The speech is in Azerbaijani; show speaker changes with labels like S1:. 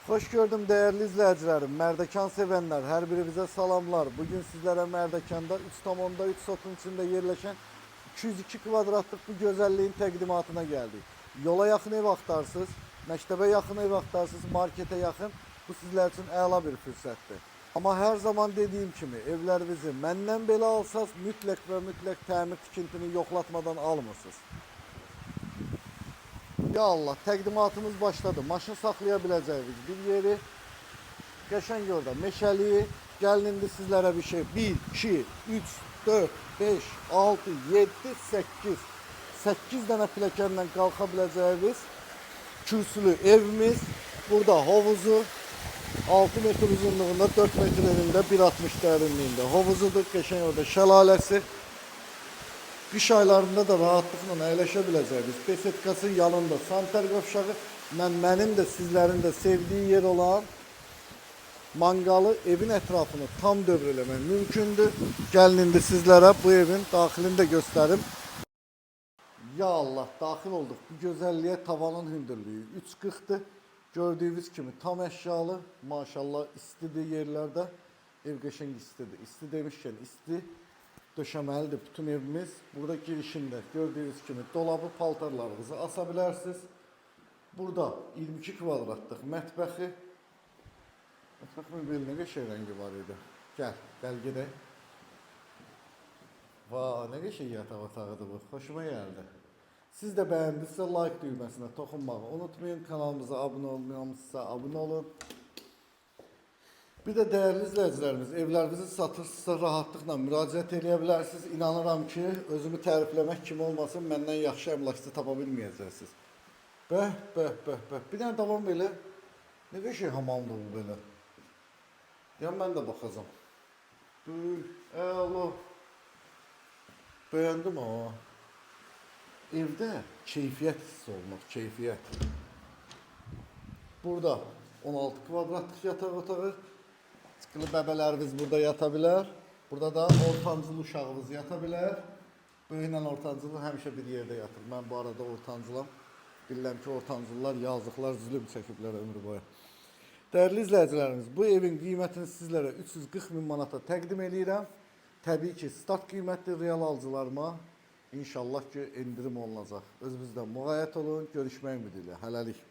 S1: Hoş gördüm değerli izleyicilerim, Merdekan sevenler, her biri bize salamlar. Bugün sizlere Merdekan'da 3,3 sotun içinde yerleşen 202 kvadratlık bu güzelliğin təqdimatına geldik. Yola yakın ev axtarsınız, məktəbə yakın ev axtarsınız, markete yakın. Bu sizler için əla bir fürsətdir. Ama her zaman dediğim kimi evlərinizi məndən belə alsaz mütləq və mütləq təmir tikintini yoxlatmadan almırsınız. Ya Allah, təqdimatımız başladı. Maşın saxlayabiləcəyiniz bir yeri. Qəşəng orada meşəli. Gəlin indi sizlərə bir şey. 1, 2, 3, 4, 5, 6, 7, 8. 8 dənə pilləkənlə qalxa biləcəyiniz kürsülü evimiz. Burada havuzu 6 metr uzunluğunda, 4 metr enində, 1,60 dərinliyində havuzudur. Qəşəng orada şəlaləsi. Kış aylarında da rahatlıkla əyləşəbiləcəyiniz besetkası yanında santer qovşağı, mənim də sizlərin də sevdiyi yer olan mangalı evin ətrafını tam dövr eləmək mümkündür. Gəlin indi sizlərə bu evin daxilini də göstərim. Ya Allah, daxil olduq. Bu gözəlliyə tavanın hündürlüyü 3,40'dır. Gördüyünüz kimi tam əşyalı, maşallah istidir yerlərdə. Ev qəşəng istidir. İsti demişkən isti. Döşəməlidir bütün evimiz. Burada girişində gördüyünüz kimi dolabı, paltarlarınızı asa bilərsiniz. Burada 22 kvadratlıq mətbəxi. Mətbəximin belinə qəşəng rəngi var idi. Gəl gedək. Vay, nə qəşəng yataq otağıdır bu. Xoşuma gəldi. Siz də bəyəndinizsə like düyməsinə toxunmağı unutmayın. Kanalımıza abunə olmayanızsa abunə olun. Bir də dəyərli izləyicilərimiz, evlərinizi satırsınızsa rahatlıqla müraciət edə bilərsiniz. İnanıram ki, özümü tərifləmək kimi olmasın, məndən yaxşı əmlakçı tapa bilməyəcəksiniz. Bəh. Bir dənə davam belə. Nə qəşəng hamamdır bu belə. Yəni mən də baxacağam. Əla. Bəyəndim ama. Evdə keyfiyyət hissi olmaq, keyfiyyət. Burada 16 kvadratlıq yataq otağı. Sıkılı bəbələriniz burada yata bilər. Burada da ortancıl uşağınız yata bilər. Böyüklə ortancılı həmişə bir yerdə yatır. Mən bu arada ortancılam. Bilirəm ki, ortancıllar yazıqlar, zülüm çəkiblər ömrü boyu. Dəyərli izləyicilərimiz, bu evin qiymətini sizlərə 340 min manata təqdim edirəm. Təbii ki, start qiymətli real alıcılarıma inşallah ki, endirim olunacaq. Özünüzdən müğayət olun, görüşmək ümidilə. Hələlik.